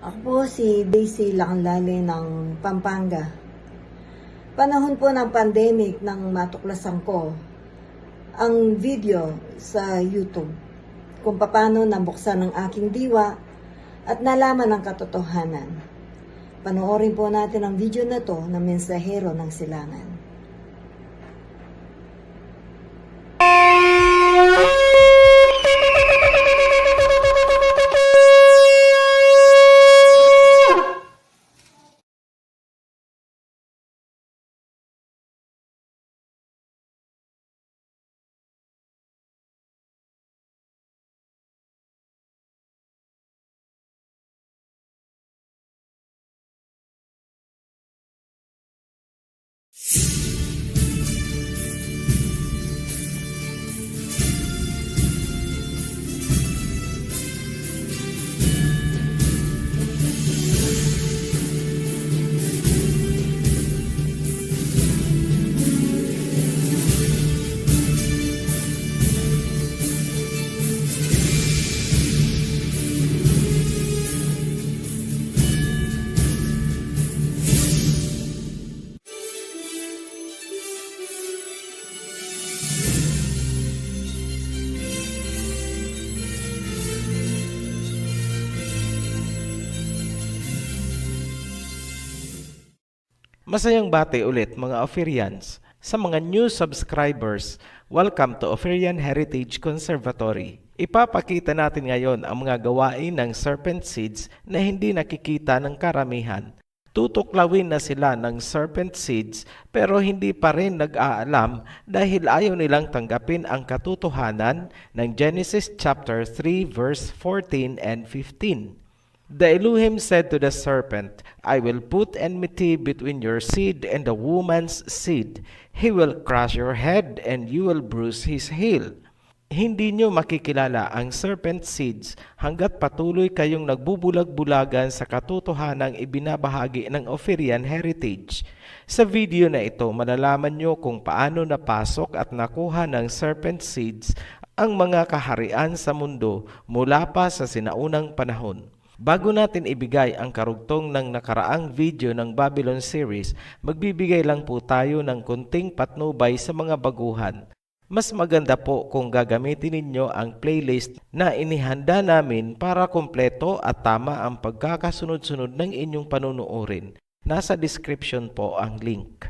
Ako po si Daisy Lacanlale ng Pampanga. Panahon po ng pandemic nang matuklasan ko ang video sa YouTube kung paano nabuksan ang aking diwa at nalaman ang katotohanan. Panoorin po natin ang video na to ng Mensahero ng Silangan. Masayang bati ulit mga Ophirians. Sa mga new subscribers, welcome to Ophirian Heritage Conservatory. Ipapakita natin ngayon ang mga gawain ng serpent seeds na hindi nakikita ng karamihan. Tutuklawin na sila ng serpent seeds pero hindi pa rin nag-aalam dahil ayaw nilang tanggapin ang katotohanan ng Genesis chapter 3 verse 14 and 15. The Elohim said to the serpent, I will put enmity between your seed and the woman's seed. He will crush your head and you will bruise his heel. Hindi nyo makikilala ang serpent seeds hanggat patuloy kayong nagbubulag-bulagan sa katotohanang ibinabahagi ng Ophirian Heritage. Sa video na ito, malalaman nyo kung paano napasok at nakuha ng serpent seeds ang mga kaharian sa mundo mula pa sa sinaunang panahon. Bago natin ibigay ang karugtong ng nakaraang video ng Babylon series, magbibigay lang po tayo ng kunting patnubay sa mga baguhan. Mas maganda po kung gagamitin ninyo ang playlist na inihanda namin para kumpleto at tama ang pagkakasunod-sunod ng inyong panunuorin. Nasa description po ang link.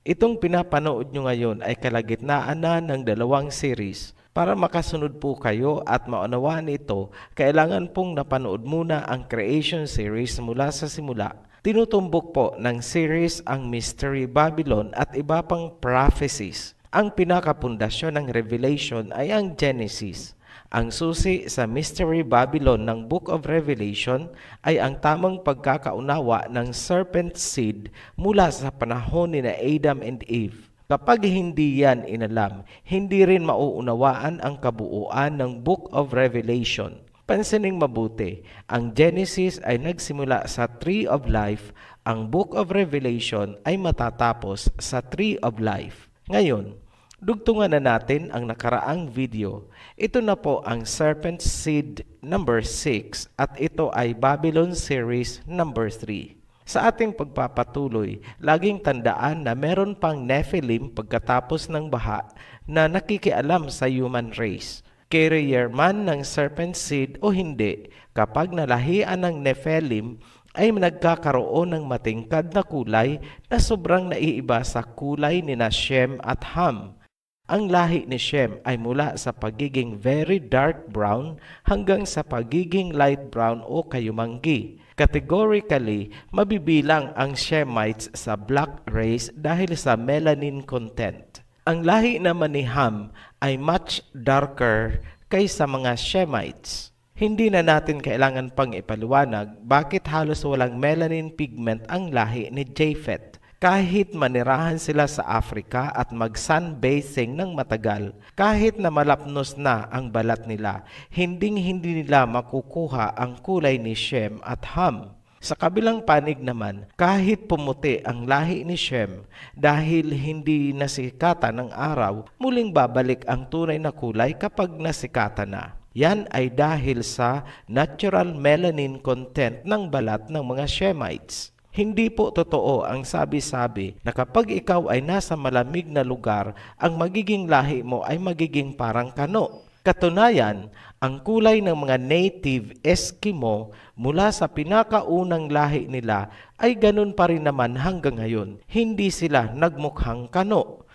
Itong pinapanood nyo ngayon ay kalagitnaan na ng dalawang series. Para makasunod po kayo at maunawaan ito, kailangan pong napanood muna ang creation series mula sa simula. Tinutumbok po ng series ang Mystery Babylon at iba pang prophecies. Ang pinakapundasyon ng Revelation ay ang Genesis. Ang susi sa Mystery Babylon ng Book of Revelation ay ang tamang pagkakaunawa ng serpent seed mula sa panahon ni Adam and Eve. Kapag hindi yan inalam, hindi rin mauunawaan ang kabuuan ng Book of Revelation. Pansining mabuti, ang Genesis ay nagsimula sa Tree of Life, ang Book of Revelation ay matatapos sa Tree of Life. Ngayon, dugtungan na natin ang nakaraang video. Ito na po ang Serpent Seed number 6 at ito ay Babylon Series number 3. Sa ating pagpapatuloy, laging tandaan na meron pang Nephilim pagkatapos ng baha na nakikialam sa human race. Carrier man ng serpent seed o hindi, kapag nalahian ng Nephilim ay nagkakaroon ng matingkad na kulay na sobrang naiiba sa kulay ni Shem at Ham. Ang lahi ni Shem ay mula sa pagiging very dark brown hanggang sa pagiging light brown o kayumanggi. Categorically, mabibilang ang Shemites sa black race dahil sa melanin content. Ang lahi naman ni Ham ay much darker kaysa mga Shemites. Hindi na natin kailangan pang ipaliwanag bakit halos walang melanin pigment ang lahi ni Japheth. Kahit manirahan sila sa Africa at mag-sunbathing ng matagal, kahit na malapnos na ang balat nila, hindi nila makukuha ang kulay ni Shem at Ham. Sa kabilang panig naman, kahit pumuti ang lahi ni Shem dahil hindi nasikatan ng araw, muling babalik ang tunay na kulay kapag nasikatan na. Yan ay dahil sa natural melanin content ng balat ng mga Shemites. Hindi po totoo ang sabi-sabi na kapag ikaw ay nasa malamig na lugar, ang magiging lahi mo ay magiging parang kano. Katunayan, ang kulay ng mga native Eskimo mula sa pinakaunang lahi nila ay ganun pa rin naman hanggang ngayon. Hindi sila nagmukhang kano.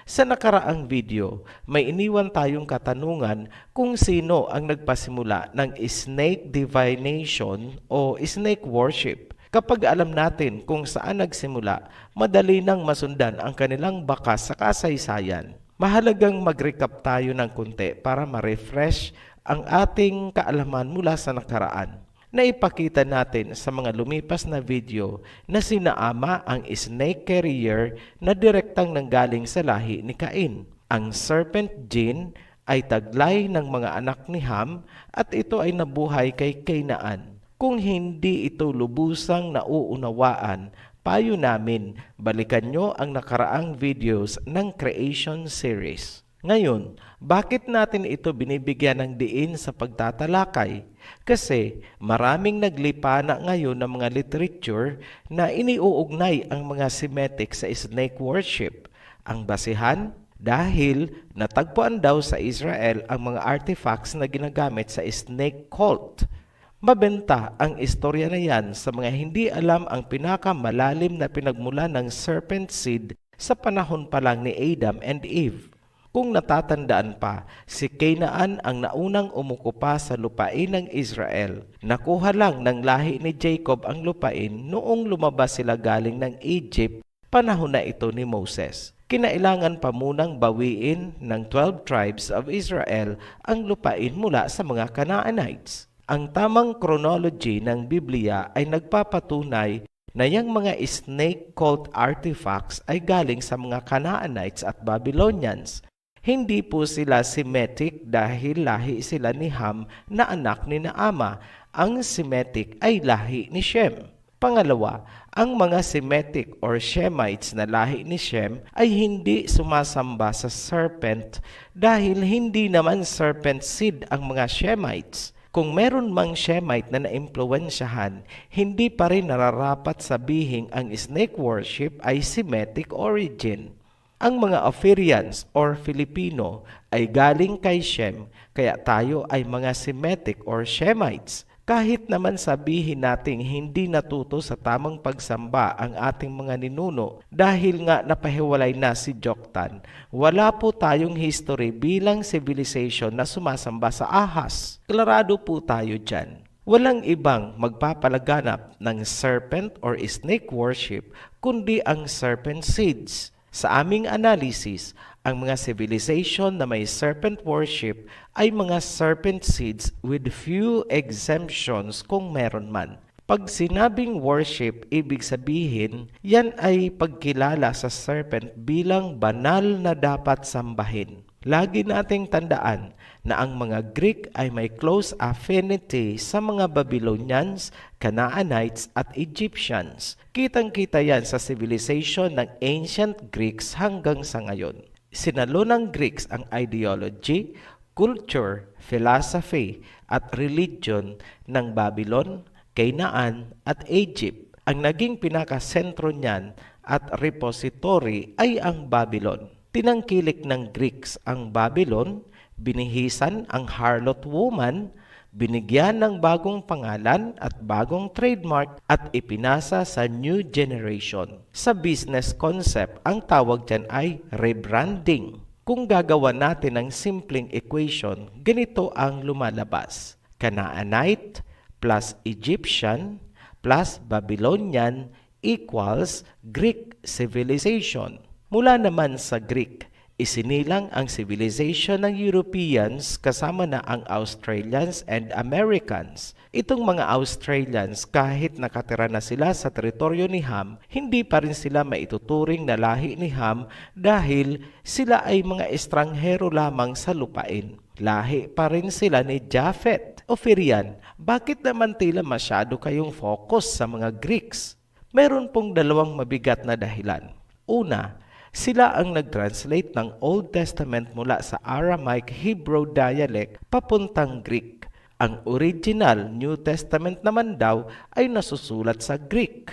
Sa nakaraang video, may iniwan tayong katanungan kung sino ang nagpasimula ng snake divination o snake worship. Kapag alam natin kung saan nagsimula, madali nang masundan ang kanilang bakas sa kasaysayan. Mahalagang mag-recap tayo ng kunti para ma-refresh ang ating kaalaman mula sa nakaraan. Naipakita natin sa mga lumipas na video na sina Ama ang snake carrier na direktang nanggaling sa lahi ni Cain. Ang serpent gene ay taglay ng mga anak ni Ham at ito ay nabuhay kay Cainaan. Kung hindi ito lubusang nauunawaan, payo namin balikan nyo ang nakaraang videos ng creation series. Ngayon, bakit natin ito binibigyan ng diin sa pagtatalakay? Kasi maraming naglipana ngayon ng mga literature na iniuugnay ang mga Semitic sa snake worship. Ang basihan? Dahil natagpuan daw sa Israel ang mga artifacts na ginagamit sa snake cult. Mabenta ang istorya na yan sa mga hindi alam ang pinakamalalim na pinagmula ng serpent seed sa panahon pa lang ni Adam and Eve. Kung natatandaan pa, si Cainaan ang naunang umukupa sa lupain ng Israel. Nakuha lang ng lahi ni Jacob ang lupain noong lumabas sila galing ng Egypt, panahon na ito ni Moses. Kinailangan pa munang bawiin ng 12 tribes of Israel ang lupain mula sa mga Canaanites. Ang tamang chronology ng Biblia ay nagpapatunay na yung mga snake cult artifacts ay galing sa mga Canaanites at Babylonians. Hindi po sila Semitic dahil lahi sila ni Ham na anak ni Naama. Ang Semitic ay lahi ni Shem. Pangalawa, ang mga Semitic or Shemites na lahi ni Shem ay hindi sumasamba sa serpent dahil hindi naman serpent seed ang mga Shemites. Kung meron mang Shemite na naimpluwensyahan, hindi pa rin nararapat sabihing ang snake worship ay Semitic origin. Ang mga Ophirians or Filipino ay galing kay Shem, kaya tayo ay mga Semitic or Shemites. Kahit naman sabihin nating hindi natuto sa tamang pagsamba ang ating mga ninuno dahil nga napahiwalay na si Joktan, wala po tayong history bilang civilization na sumasamba sa ahas. Klarado po tayo dyan. Walang ibang magpapalaganap ng serpent or snake worship kundi ang serpent seeds. Sa aming analysis, ang mga civilization na may serpent worship ay mga serpent seeds with few exemptions kung meron man. Pag sinabing worship, ibig sabihin, yan ay pagkilala sa serpent bilang banal na dapat sambahin. Lagi nating tandaan na ang mga Greek ay may close affinity sa mga Babylonians, Canaanites at Egyptians. Kitang-kita yan sa civilization ng ancient Greeks hanggang sa ngayon. Sinalo ng Greeks ang ideology, culture, philosophy at religion ng Babylon, Canaan at Egypt. Ang naging pinakasentro niyan at repository ay ang Babylon. Tinangkilik ng Greeks ang Babylon, binihisan ang harlot woman, binigyan ng bagong pangalan at bagong trademark at ipinasa sa new generation. Sa business concept, ang tawag dyan ay rebranding. Kung gagawa natin ng simpleng equation, ganito ang lumalabas. Canaanite plus Egyptian plus Babylonian equals Greek civilization. Mula naman sa Greek, isinilang ang civilization ng Europeans kasama na ang Australians and Americans. Itong mga Australians, kahit nakatira na sila sa teritoryo ni Ham, hindi pa rin sila maituturing na lahi ni Ham dahil sila ay mga estranghero lamang sa lupain. Lahi pa rin sila ni Japhet. Ophirian, bakit naman tila masyado kayong focus sa mga Greeks? Meron pong dalawang mabigat na dahilan. Una, Sila ang nag-translate ng Old Testament mula sa Aramaic Hebrew dialect papuntang Greek. Ang original New Testament naman daw ay nasusulat sa Greek.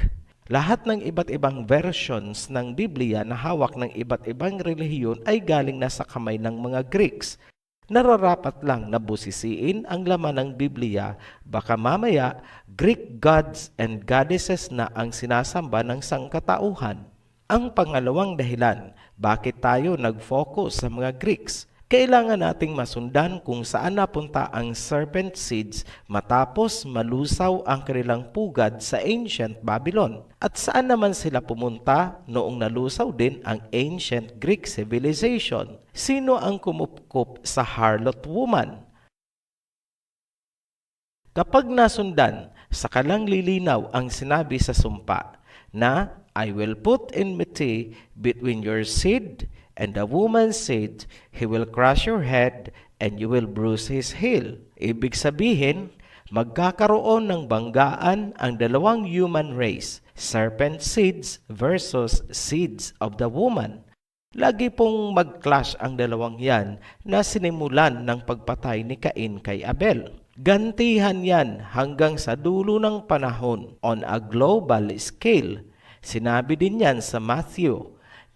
Lahat ng iba't ibang versions ng Biblia na hawak ng iba't ibang relihiyon ay galing na sa kamay ng mga Greeks. Nararapat lang na busisiin ang laman ng Biblia, baka mamaya Greek gods and goddesses na ang sinasamba ng sangkatauhan. Ang pangalawang dahilan, bakit tayo nag-focus sa mga Greeks? Kailangan nating masundan kung saan napunta ang serpent seeds matapos malusaw ang kanilang pugad sa ancient Babylon. At saan naman sila pumunta noong nalusaw din ang ancient Greek civilization? Sino ang kumupkup sa harlot woman? Kapag nasundan, sakalang lilinaw ang sinabi sa sumpa na I will put enmity between your seed and the woman's seed. He will crush your head and you will bruise his heel. Ibig sabihin, magkakaroon ng banggaan ang dalawang human race, serpent seeds versus seeds of the woman. Lagi pong mag-clash ang dalawang yan na sinimulan ng pagpatay ni Cain kay Abel. Gantihan yan hanggang sa dulo ng panahon on a global scale. Sinabi din yan sa Matthew,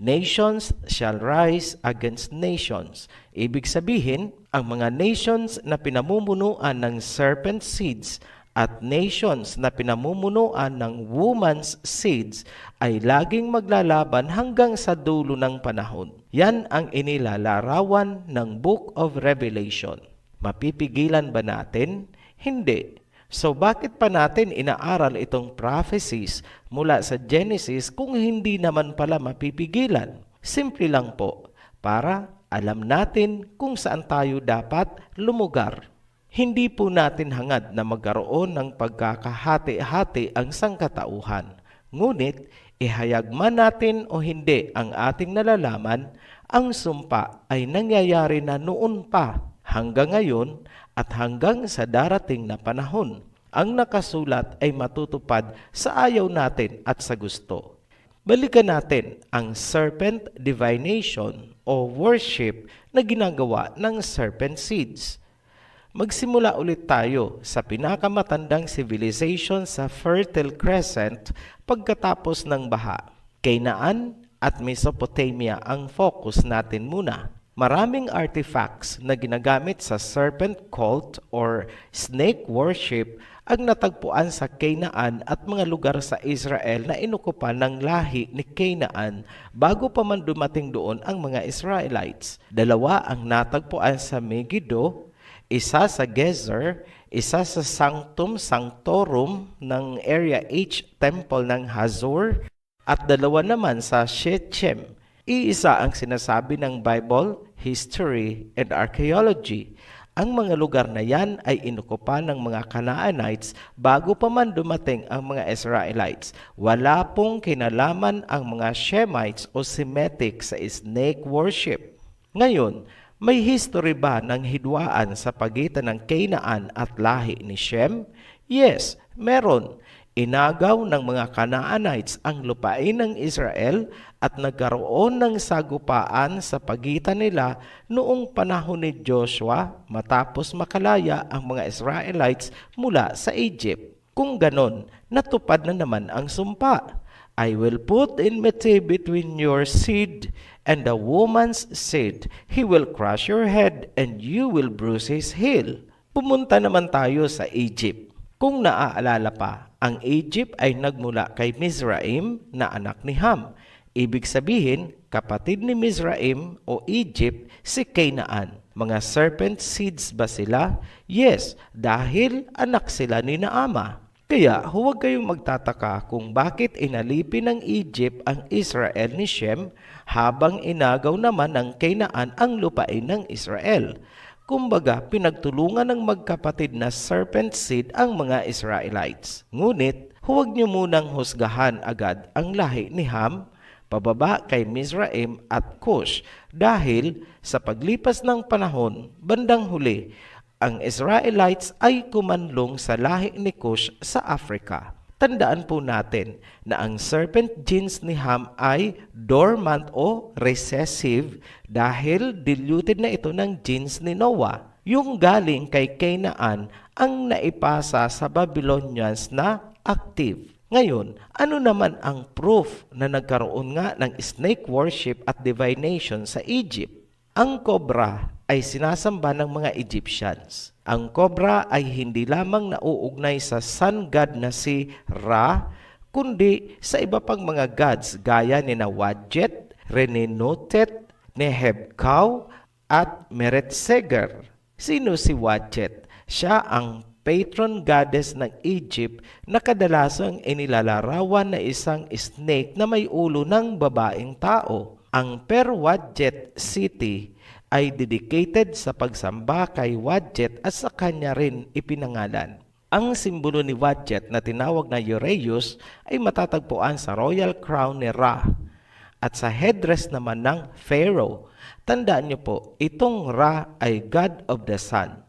nations shall rise against nations. Ibig sabihin, ang mga nations na pinamumunuan ng serpent seeds at nations na pinamumunuan ng woman's seeds ay laging maglalaban hanggang sa dulo ng panahon. Yan ang inilalarawan ng Book of Revelation. Mapipigilan ba natin? Hindi. So bakit pa natin inaaral itong prophecies mula sa Genesis kung hindi naman pala mapipigilan? Simple lang po, para alam natin kung saan tayo dapat lumugar. Hindi po natin hangad na magkaroon ng pagkakahati-hati ang sangkatauhan. Ngunit, ihayag man natin o hindi ang ating nalalaman, ang sumpa ay nangyayari na noon pa, hanggang ngayon, at hanggang sa darating na panahon. Ang nakasulat ay matutupad sa ayaw natin at sa gusto. Balikan natin ang serpent divination o worship na ginagawa ng serpent seeds. Magsimula ulit tayo sa pinakamatandang civilization sa Fertile Crescent pagkatapos ng baha. Canaan at Mesopotamia ang focus natin muna. Maraming artifacts na ginagamit sa serpent cult or snake worship ang natagpuan sa Canaan at mga lugar sa Israel na inukupan ng lahi ni Canaan bago pa man dumating doon ang mga Israelites. Dalawa ang natagpuan sa Megiddo, isa sa Gezer, isa sa Sanctum Sanctorum ng Area H Temple ng Hazor, at dalawa naman sa Shechem. Iisa ang sinasabi ng Bible, History, and Archaeology. Ang mga lugar na yan ay inukupan ng mga Canaanites bago pa man dumating ang mga Israelites. Wala pong kinalaman ang mga Shemites o Semitic sa snake worship. Ngayon, may history ba ng hidwaan sa pagitan ng Canaan at lahi ni Shem? Yes, meron. Inagaw ng mga Canaanites ang lupain ng Israel at nagkaroon ng sagupaan sa pagitan nila noong panahon ni Joshua matapos makalaya ang mga Israelites mula sa Egypt. Kung ganon, natupad na naman ang sumpa. I will put enmity between your seed and the woman's seed. He will crush your head and you will bruise his heel. Pumunta naman tayo sa Egypt. Kung naaalala pa, ang Egypt ay nagmula kay Mizraim na anak ni Ham. Ibig sabihin, kapatid ni Mizraim o Egypt si Canaan. Mga serpent seeds ba sila? Yes, dahil anak sila ni Naama. Kaya huwag kayong magtataka kung bakit inalipin ng Egypt ang Israel ni Shem habang inagaw naman ng Canaan ang lupain ng Israel. Kumbaga, pinagtulungan ng magkapatid na serpent seed ang mga Israelites. Ngunit, huwag niyo munang husgahan agad ang lahi ni Ham, pababa kay Mizraim at Cush dahil sa paglipas ng panahon, bandang huli, ang Israelites ay kumanlong sa lahi ni Cush sa Africa. Tandaan po natin na ang serpent genes ni Ham ay dormant o recessive dahil diluted na ito ng genes ni Noah. Yung galing kay Canaan ang naipasa sa Babylonians na active. Ngayon, ano naman ang proof na nagkaroon nga ng snake worship at divination sa Egypt? Ang cobra ay sinasamba ng mga Egyptians. Ang cobra ay hindi lamang nauugnay sa sun god na si Ra, kundi sa iba pang mga gods gaya ni Wadjet, Renenotet, Nehebkau, at Meretseger. Sino si Wadjet? Siya ang patron goddess ng Egypt na kadalasang inilalarawan na isang snake na may ulo ng babaeng tao. Ang Per-Wadjet City ay dedicated sa pagsamba kay Wadjet at sa kanya rin ipinangalan. Ang simbolo ni Wadjet na tinawag na Ureus ay matatagpuan sa royal crown ni Ra at sa headdress naman ng Pharaoh. Tandaan niyo po, itong Ra ay God of the Sun.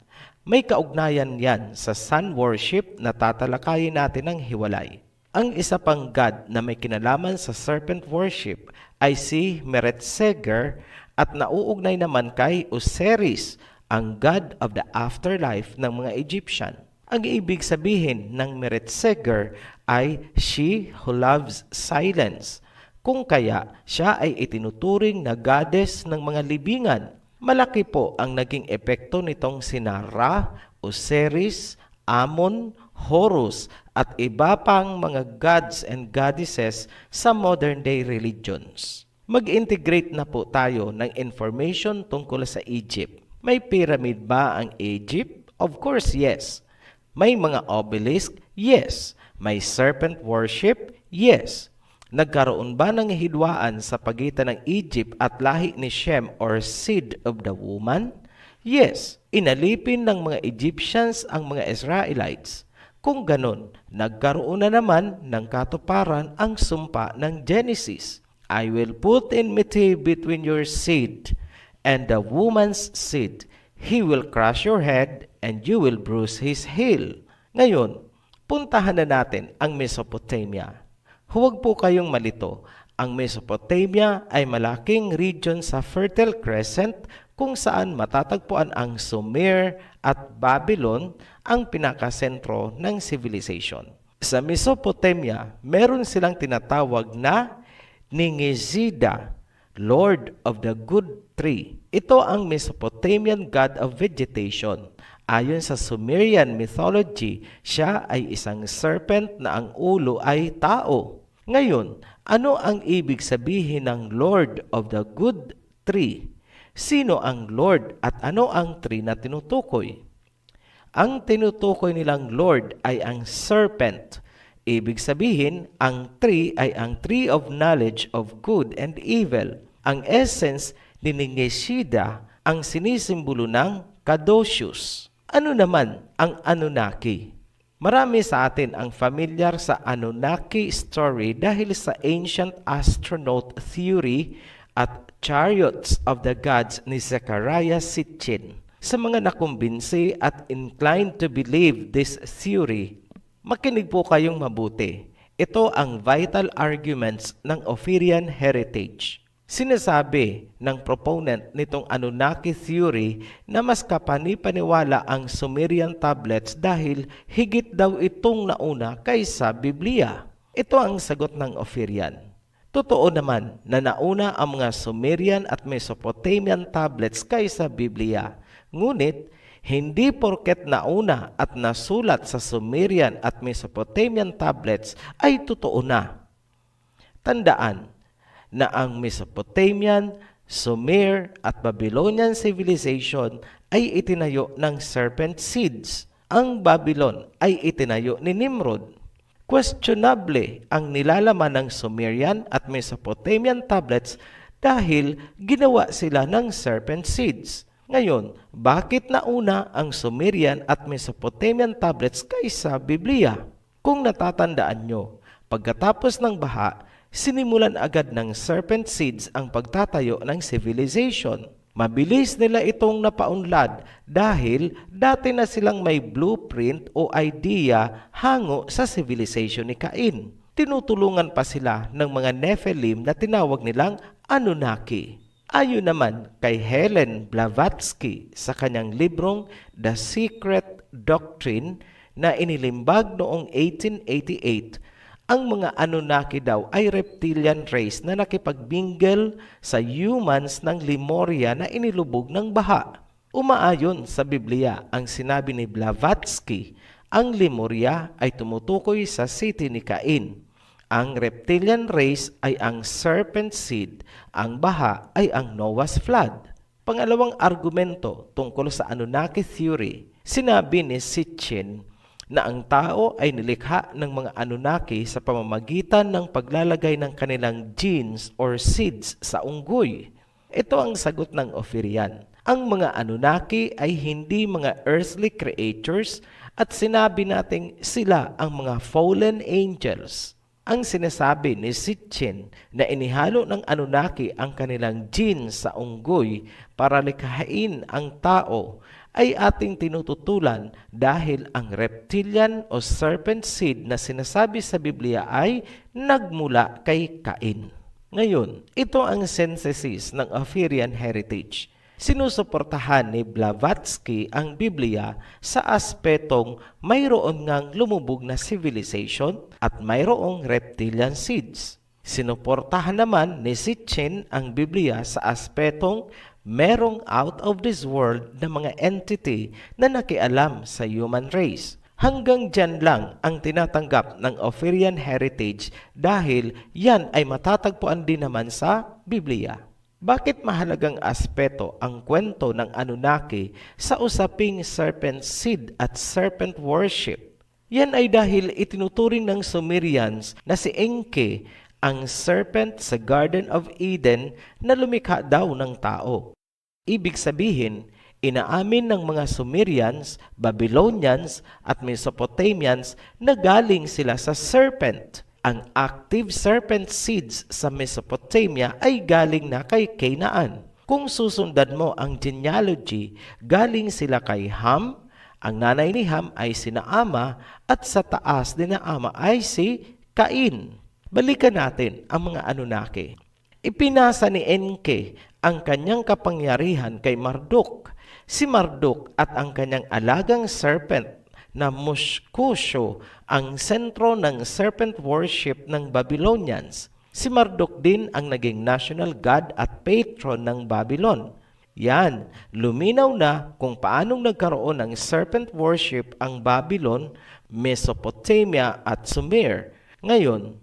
May kaugnayan yan sa sun worship na tatalakayin natin ng hiwalay. Ang isa pang God na may kinalaman sa serpent worship ay si Meretseger at nauugnay naman kay Osiris, ang god of the afterlife ng mga Egyptian. Ang ibig sabihin ng Meretseger ay she who loves silence. Kung kaya siya ay itinuturing na goddess ng mga libingan. Malaki po ang naging epekto nitong sina Ra, Osiris, Amon, Horus at iba pang mga gods and goddesses sa modern day religions. Mag-integrate na po tayo ng information tungkol sa Egypt. May pyramid ba ang Egypt? Of course, yes. May mga obelisk? Yes. May serpent worship? Yes. Nagkaroon ba ng hidwaan sa pagitan ng Egypt at lahi ni Shem or seed of the woman? Yes. Inalipin ng mga Egyptians ang mga Israelites. Kung ganon, nagkaroon na naman ng katuparan ang sumpa ng Genesis. I will put enmity between your seed and the woman's seed. He will crush your head and you will bruise his heel. Ngayon, puntahan na natin ang Mesopotamia. Huwag po kayong malito. Ang Mesopotamia ay malaking region sa Fertile Crescent kung saan matatagpuan ang Sumer at Babylon, ang pinakasentro ng civilization. Sa Mesopotamia, meron silang tinatawag na Ningizida, Lord of the Good Tree. Ito ang Mesopotamian god of vegetation. Ayon sa Sumerian mythology, siya ay isang serpent na ang ulo ay tao. Ngayon, ano ang ibig sabihin ng Lord of the Good Tree? Sino ang Lord at ano ang tree na tinutukoy? Ang tinutukoy nilang Lord ay ang serpent. Ibig sabihin, ang tree ay ang tree of knowledge of good and evil. Ang essence ni Ningishida ang sinisimbolo ng Caduceus. Ano naman ang Anunnaki? Marami sa atin ang familiar sa Anunnaki story dahil sa ancient astronaut theory at chariots of the gods ni Zecharia Sitchin. Sa mga nakumbinsi at inclined to believe this theory, makinig po kayong mabuti. Ito ang vital arguments ng Ophirian heritage. Sinasabi ng proponent nitong Anunnaki theory na mas kapanipaniwala ang Sumerian tablets dahil higit daw itong nauna kaysa Biblia. Ito ang sagot ng Ophirian. Totoo naman na nauna ang mga Sumerian at Mesopotamian tablets kaysa Biblia. Ngunit, hindi porket nauna at nasulat sa Sumerian at Mesopotamian tablets ay totoo na. Tandaan na ang Mesopotamian, Sumer at Babylonian civilization ay itinayo ng serpent seeds. Ang Babylon ay itinayo ni Nimrod. Questionable ang nilalaman ng Sumerian at Mesopotamian tablets dahil ginawa sila ng serpent seeds. Ngayon, bakit nauna ang Sumerian at Mesopotamian tablets kaysa Biblia? Kung natatandaan nyo, pagkatapos ng baha, sinimulan agad ng serpent seeds ang pagtatayo ng civilization. Mabilis nila itong napaunlad dahil dati na silang may blueprint o idea hango sa civilization ni Cain. Tinutulungan pa sila ng mga Nephilim na tinawag nilang Anunnaki. Ayon naman kay Helen Blavatsky sa kanyang librong The Secret Doctrine na inilimbag noong 1888, ang mga Anunnaki daw ay reptilian race na nakipagbinggel sa humans ng Lemuria na inilubog ng baha. Umaayon sa Biblia ang sinabi ni Blavatsky, ang Lemuria ay tumutukoy sa city ni Cain. Ang reptilian race ay ang serpent seed, ang baha ay ang Noah's flood. Pangalawang argumento tungkol sa Anunnaki theory, sinabi ni Sitchin na ang tao ay nilikha ng mga Anunnaki sa pamamagitan ng paglalagay ng kanilang genes or seeds sa unggoy. Ito ang sagot ng Ophirian. Ang mga Anunnaki ay hindi mga earthly creatures at sinabi nating sila ang mga fallen angels. Ang sinasabi ni Sitchin na inihalo ng Anunnaki ang kanilang genes sa unggoy para likhain ang tao ay ating tinututulan dahil ang reptilian o serpent seed na sinasabi sa Biblia ay nagmula kay Cain. Ngayon, ito ang synthesis ng Ophirian heritage. Sinusuportahan ni Blavatsky ang Biblia sa aspetong mayroon ngang lumubog na civilization at mayroong reptilian seeds. Sinuportahan naman ni Sitchin ang Biblia sa aspetong merong out of this world na mga entity na nakialam sa human race. Hanggang dyan lang ang tinatanggap ng Ophirian heritage dahil yan ay matatagpuan din naman sa Biblia. Bakit mahalagang aspeto ang kwento ng Anunnaki sa usaping serpent seed at serpent worship? Yan ay dahil itinuturing ng Sumerians na si Enki ang serpent sa Garden of Eden na lumikha daw ng tao. Ibig sabihin, inaamin ng mga Sumerians, Babylonians at Mesopotamians na galing sila sa serpent. Ang active serpent seeds sa Mesopotamia ay galing na kay Canaan. Kung susundan mo ang genealogy, galing sila kay Ham, ang nanay ni Ham ay sina Ama at sa taas din na Ama ay si Cain. Balikan natin ang mga Anunnaki. Ipinasa ni Enki ang kanyang kapangyarihan kay Marduk. Si Marduk at ang kanyang alagang serpent na Muskusyo ang sentro ng serpent worship ng Babylonians. Si Marduk din ang naging national god at patron ng Babylon. Yan, luminaw na kung paanong nagkaroon ng serpent worship ang Babylon, Mesopotamia at Sumer. Ngayon,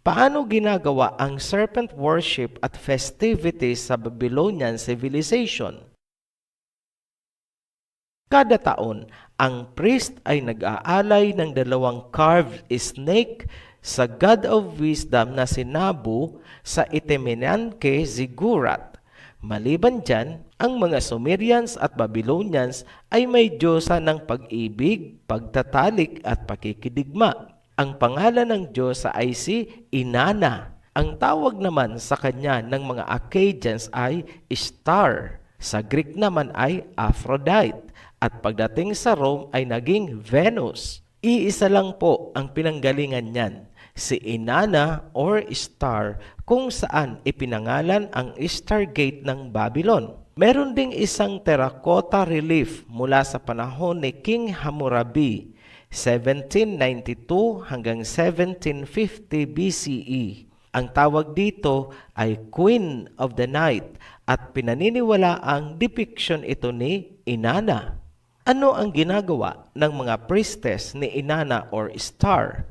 paano ginagawa ang serpent worship at festivities sa Babylonian civilization? Kada taon, ang priest ay nag-aalay ng 2 carved snake sa god of wisdom na si Nabu sa Itemenanke Ziggurat. Maliban dyan, ang mga Sumerians at Babylonians ay may diyosa ng pag-ibig, pagtatalik at pakikidigma. Ang pangalan ng diyosa ay si Inanna. Ang tawag naman sa kanya ng mga Akkadians ay Ishtar. Sa Greek naman ay Aphrodite. At pagdating sa Rome ay naging Venus. Iisa lang po ang pinanggalingan niyan, si Inanna or Ishtar, kung saan ipinangalan ang Ishtar Gate ng Babylon. Meron ding isang terracotta relief mula sa panahon ni King Hammurabi, 1792 hanggang 1750 BCE. Ang tawag dito ay Queen of the Night at pinaniniwala ang depiction ito ni Inanna. Ano ang ginagawa ng mga priestess ni Inanna or Ishtar?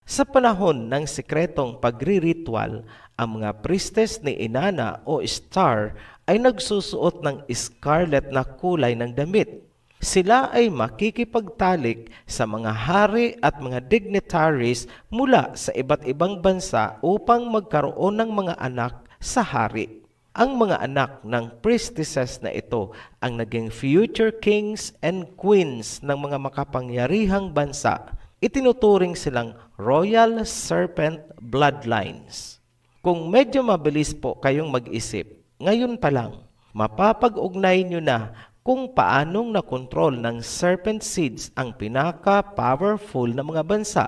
Sa panahon ng sikretong pagriritual, ang mga priestess ni Inanna o Ishtar ay nagsusuot ng scarlet na kulay ng damit. Sila ay makikipagtalik sa mga hari at mga dignitaries mula sa iba't ibang bansa upang magkaroon ng mga anak sa hari. Ang mga anak ng priestesses na ito ang naging future kings and queens ng mga makapangyarihang bansa. Itinuturing silang royal serpent bloodlines. Kung medyo mabilis po kayong mag-isip, ngayon pa lang, Mapapag-ugnay nyo na kung paanong nakontrol ng serpent seeds ang pinaka-powerful na mga bansa.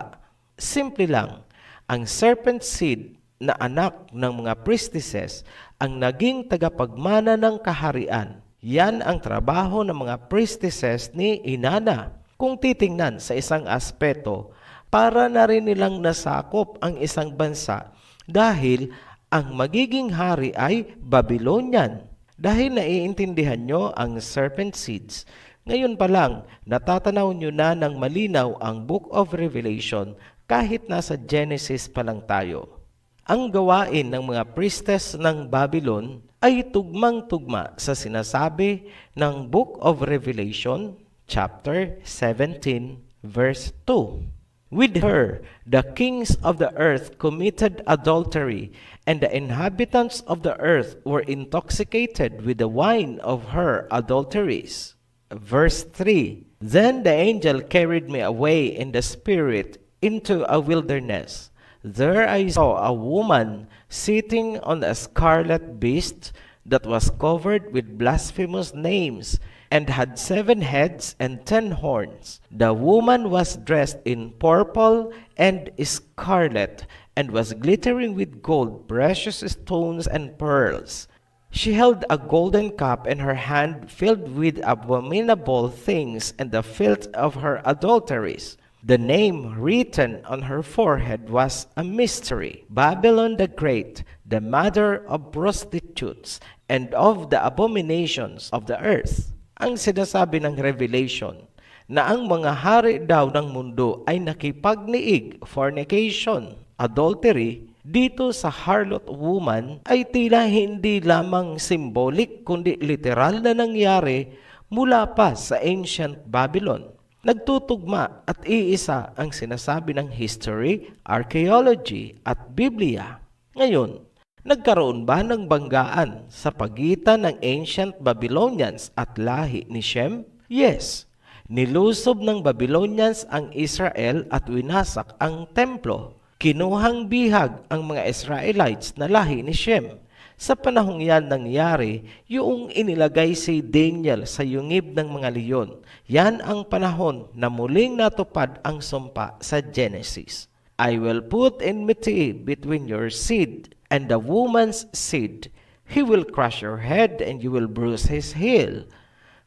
Simple lang, ang serpent seed na anak ng mga priestesses ang naging tagapagmana ng kaharian. Yan ang trabaho ng mga priestesses ni Inanna. Kung titingnan sa isang aspeto, para na rin nilang nasakop ang isang bansa dahil ang magiging hari ay Babylonian. Dahil naiintindihan nyo ang serpent seeds, ngayon pa lang natatanaw nyo na ng malinaw ang Book of Revelation kahit nasa Genesis pa lang tayo. Ang gawain ng mga priestess ng Babylon ay tugmang-tugma sa sinasabi ng Book of Revelation, chapter 17, verse 2. With her, the kings of the earth committed adultery, and the inhabitants of the earth were intoxicated with the wine of her adulteries. Verse 3. Then the angel carried me away in the spirit into a wilderness. There I saw a woman sitting on a scarlet beast that was covered with blasphemous names and had 7 heads and 10 horns. The woman was dressed in purple and scarlet and was glittering with gold, precious stones, and pearls. She held a golden cup in her hand filled with abominable things and the filth of her adulteries. The name written on her forehead was a mystery, Babylon the Great, the mother of prostitutes and of the abominations of the earth. Ang sinasabi ng Revelation na ang mga hari daw ng mundo ay nakipagniig, fornication, adultery, dito sa harlot woman ay tila hindi lamang symbolic kundi literal na nangyari mula pa sa ancient Babylon. Nagtutugma at iisa ang sinasabi ng history, archaeology at Biblia. Ngayon, nagkaroon ba ng banggaan sa pagitan ng ancient Babylonians at lahi ni Shem? Yes. Nilusob ng Babylonians ang Israel at winasak ang templo. Kinuhang bihag ang mga Israelites na lahi ni Shem. Sa panahong yan nangyari, yung inilagay si Daniel sa yungib ng mga leyon. Yan ang panahon na muling natupad ang sumpa sa Genesis. I will put enmity between your seed and the woman's seed. He will crush your head and you will bruise his heel.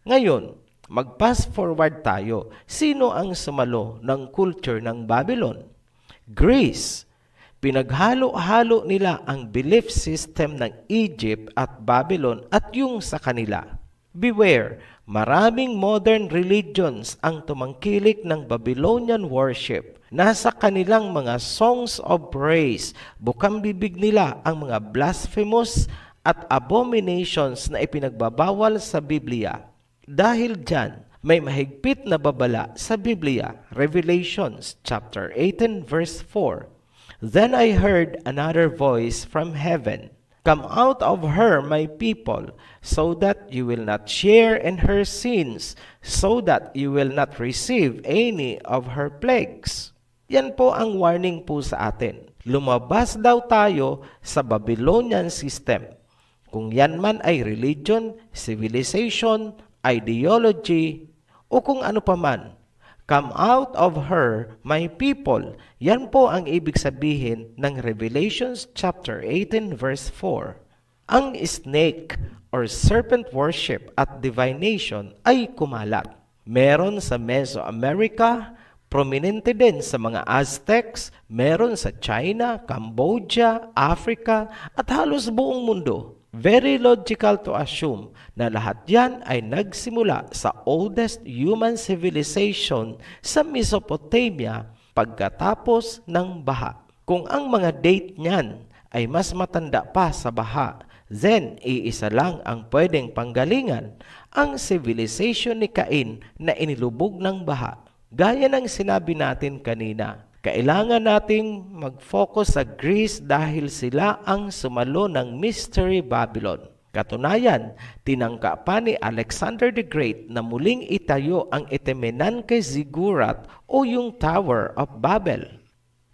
Ngayon, mag-pass forward tayo. Sino ang sumalo ng culture ng Babylon? Greece. Pinaghalo-halo nila ang belief system ng Egypt at Babylon at yung sa kanila. Beware, maraming modern religions ang tumangkilik ng Babylonian worship. Nasa kanilang mga songs of praise, bukang bibig nila ang mga blasphemous at abominations na ipinagbabawal sa Biblia. Dahil dyan, may mahigpit na babala sa Biblia, Revelations chapter 18 verse 4. Then I heard another voice from heaven, Come out of her, my people, so that you will not share in her sins, so that you will not receive any of her plagues. Yan po ang warning po sa atin. Lumabas daw tayo sa Babylonian system. Kung yan man ay religion, civilization, ideology, o kung ano pa man. Come out of her, my people. Yan po ang ibig sabihin ng Revelations chapter 18 verse 4. Ang snake or serpent worship at divination ay kumalat. Meron sa Mesoamerica, prominente din sa mga Aztecs, meron sa China, Cambodia, Africa, at halos buong mundo. Very logical to assume na lahat yan ay nagsimula sa oldest human civilization sa Mesopotamia pagkatapos ng baha. Kung ang mga date niyan ay mas matanda pa sa baha, then iisa lang ang pwedeng panggalingan, ang civilization ni Cain na inilubog ng baha. Gaya ng sinabi natin kanina, kailangan nating mag-focus sa Greece dahil sila ang sumalo ng Mystery Babylon. Katunayan, tinangka pa ni Alexander the Great na muling itayo ang Etemenanke Ziggurat o yung Tower of Babel.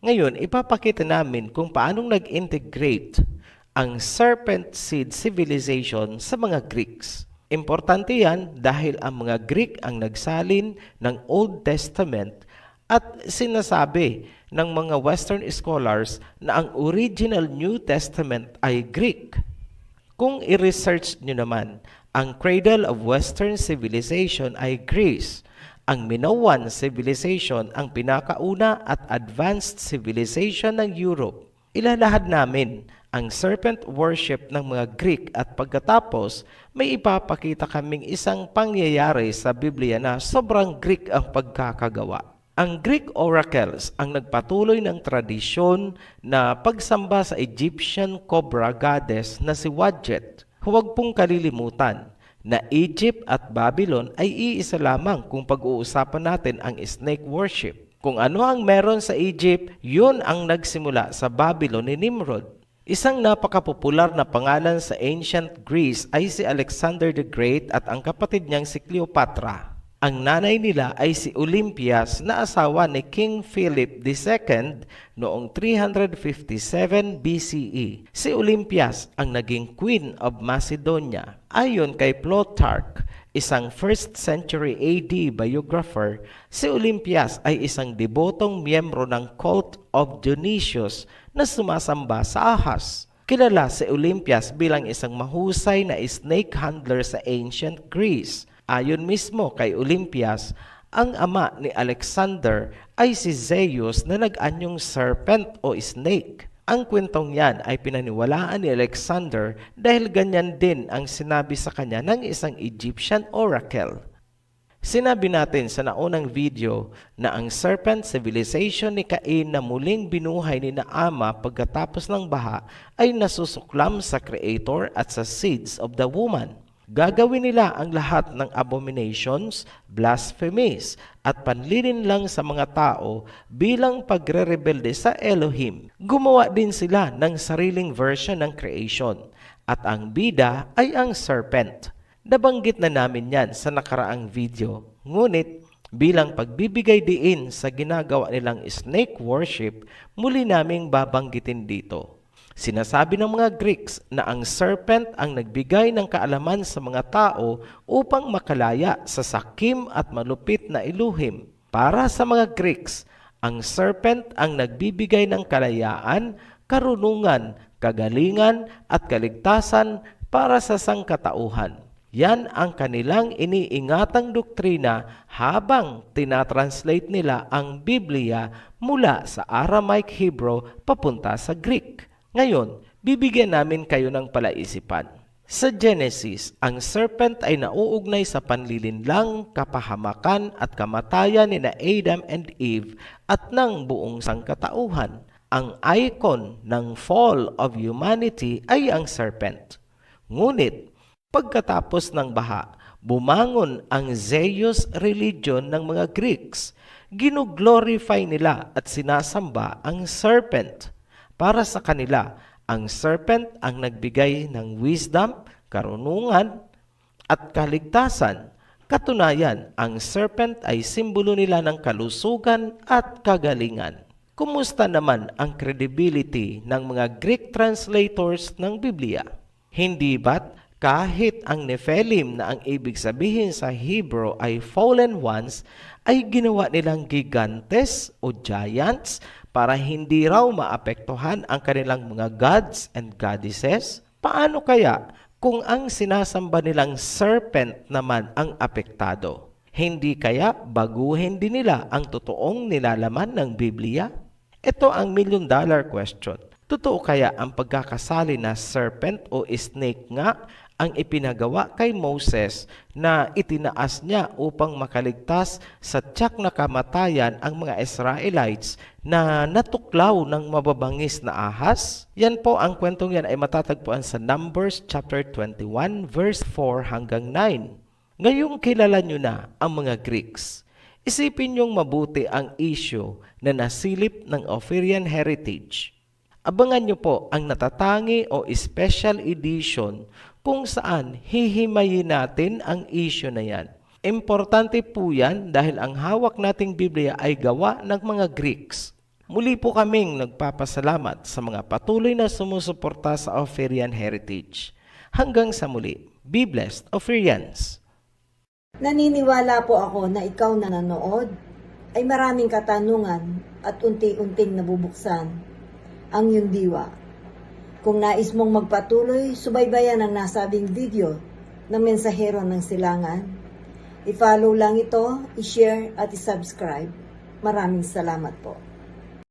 Ngayon, ipapakita namin kung paanong nag-integrate ang serpent seed civilization sa mga Greeks. Importante yan dahil ang mga Greek ang nagsalin ng Old Testament at sinasabi ng mga Western scholars na ang original New Testament ay Greek. Kung i-research nyo naman, ang cradle of Western civilization ay Greece. Ang Minoan civilization ang pinakauna at advanced civilization ng Europe. Ilalahad namin ang serpent worship ng mga Greek at pagkatapos may ipapakita kaming isang pangyayari sa Biblia na sobrang Greek ang pagkakagawa. Ang Greek oracles ang nagpatuloy ng tradisyon na pagsamba sa Egyptian cobra goddess na si Wadjet. Huwag pong kalilimutan na Egypt at Babylon ay iisa lamang kung pag-uusapan natin ang snake worship. Kung ano ang meron sa Egypt, yun ang nagsimula sa Babylon ni Nimrod. Isang napakapopular na pangalan sa ancient Greece ay si Alexander the Great at ang kapatid niyang si Cleopatra. Ang nanay nila ay si Olympias na asawa ni King Philip II noong 357 BCE. Si Olympias ang naging Queen of Macedonia. Ayon kay Plutarch, isang 1st century AD biographer, si Olympias ay isang debotong miyembro ng cult of Dionysius na sumasamba sa ahas. Kilala si Olympias bilang isang mahusay na snake handler sa ancient Greece. Ayon mismo kay Olympias, ang ama ni Alexander ay si Zeus na nag-anyong serpent o snake. Ang kwentong yan ay pinaniwalaan ni Alexander dahil ganyan din ang sinabi sa kanya ng isang Egyptian oracle. Sinabi natin sa naunang video na ang serpent civilization ni Cain na muling binuhay ni Ama pagkatapos ng baha ay nasusuklam sa Creator at sa seeds of the woman. Gagawin nila ang lahat ng abominations, blasphemies, at panlilinlang sa mga tao bilang pagre-rebelde sa Elohim. Gumawa din sila ng sariling version ng creation, at ang bida ay ang serpent. Nabanggit na namin yan sa nakaraang video, ngunit bilang pagbibigay diin sa ginagawa nilang snake worship, muli naming babanggitin dito. Sinasabi ng mga Greeks na ang serpent ang nagbigay ng kaalaman sa mga tao upang makalaya sa sakim at malupit na iluhim. Para sa mga Greeks, ang serpent ang nagbibigay ng kalayaan, karunungan, kagalingan at kaligtasan para sa sangkatauhan. Yan ang kanilang iniingatang doktrina habang tinatranslate nila ang Biblia mula sa Aramaic Hebrew papunta sa Greek. Ngayon, bibigyan namin kayo ng palaisipan. Sa Genesis, ang serpent ay nauugnay sa panlilinlang, kapahamakan at kamatayan ni na Adam and Eve at ng buong sangkatauhan. Ang icon ng fall of humanity ay ang serpent. Ngunit, pagkatapos ng baha, bumangon ang Zeus religion ng mga Greeks. Ginoglorify nila at sinasamba ang serpent. Para sa kanila, ang serpent ang nagbigay ng wisdom, karunungan, at kaligtasan. Katunayan, ang serpent ay simbolo nila ng kalusugan at kagalingan. Kumusta naman ang credibility ng mga Greek translators ng Biblia? Hindi ba't kahit ang Nephilim na ang ibig sabihin sa Hebrew ay fallen ones, ay ginawa nilang gigantes o giants para hindi raw maapektuhan ang kanilang mga gods and goddesses? Paano kaya kung ang sinasamba nilang serpent naman ang apektado? Hindi kaya baguhin din nila ang totoong nilalaman ng Biblia? Ito ang $1,000,000 question. Totoo kaya ang pagkakasali na serpent o snake nga ang ipinagawa kay Moses na itinaas niya upang makaligtas sa tiyak na kamatayan ang mga Israelites na natuklaw ng mababangis na ahas? Yan po, ang kwentong yan ay matatagpuan sa Numbers chapter 21 verse 4 hanggang 9. Ngayong kilala nyo na ang mga Greeks, isipin nyong mabuti ang issue na nasilip ng Ophirian heritage. Abangan nyo po ang natatangi o special edition kung saan hihimayin natin ang issue na yan. Importante po yan dahil ang hawak nating Biblia ay gawa ng mga Greeks. Muli po kaming nagpapasalamat sa mga patuloy na sumusuporta sa Oferian Heritage. Hanggang sa muli, be blessed, Oferians! Naniniwala po ako na ikaw na nanood ay maraming katanungan at unti-unting nabubuksan ang iyong diwa. Kung nais mong magpatuloy, subaybayan ang nasabing video ng Mensahero ng Silangan. I-follow lang ito, i-share at i-subscribe. Maraming salamat po.